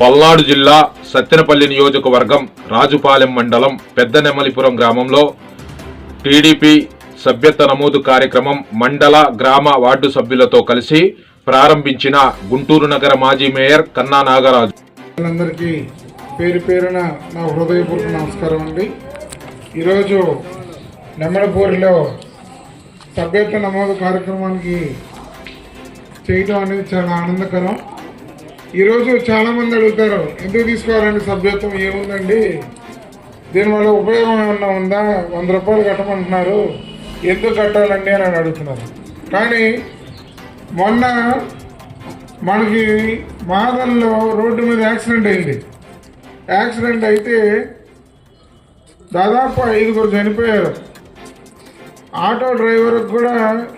పల్నాడు జిల్లా సత్తెనపల్లి నియోజకవర్గం రాజుపాలెం మండలం పెద్దనెమలిపురం గ్రామంలో టీడీపీ సభ్యత్వ నమోదు కార్యక్రమం మండల గ్రామ వార్డు సభ్యులతో కలిసి ప్రారంభించిన గుంటూరు నగర మాజీ మేయర్ కన్నా నాగరాజు. అందరికీ పేరు పేరున నా హృదయపూర్వక నమస్కారం అండి. ఈరోజు నెమ్మడపూరిలో సభ్యత్వ నమోదు కార్యక్రమానికి చేయడం అనేది చాలా ఆనందకరం. ఈరోజు చాలామంది అడుగుతారు, ఎందుకు తీసుకోవాలండి సభ్యత్వం, ఏముందండి, దీనివల్ల ఉపయోగం ఏమన్నా ఉందా, 100 రూపాయలు కట్టమంటున్నారు, ఎందుకు కట్టాలండి అని అడుగుతున్నారు. కానీ మొన్న మనకి మాదల్లో రోడ్డు మీద యాక్సిడెంట్ అయింది. యాక్సిడెంట్ అయితే దాదాపు 5 చనిపోయారు. ఆటో డ్రైవర్కి కూడా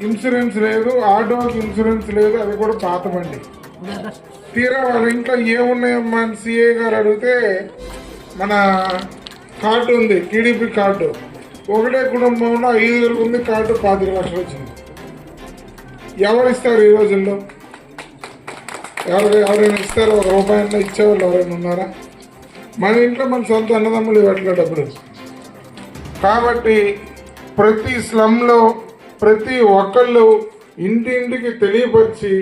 ఇన్సూరెన్స్ లేదు, ఆటోకి ఇన్సూరెన్స్ లేదు, అది కూడా పాత బండి. తీరా వాళ్ళ ఇంట్లో ఏమున్నాయమ్మా అని సిఐ గారు అడిగితే మన కార్డు ఉంది, టీడీపీ కార్డు. ఒకటే కుటుంబంలో 5 ఉంది కార్డు, 25 లక్షలు వచ్చింది. ఎవరు ఇస్తారు ఈ రోజుల్లో? ఎవరైనా ఇస్తారు? 1 రూపాయన్నా ఇచ్చేవాళ్ళు ఎవరైనా ఉన్నారా? మన ఇంట్లో మన సొంత అన్నదమ్ములు ఇవ్వట్లే డబ్బులు. కాబట్టి ప్రతి స్లమ్లో ప్రతి ఒక్కళ్ళు ఇంటింటికి తెలియపరిచి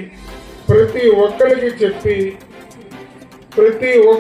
ప్రతి ఒక్కరికి చెప్పి ప్రతి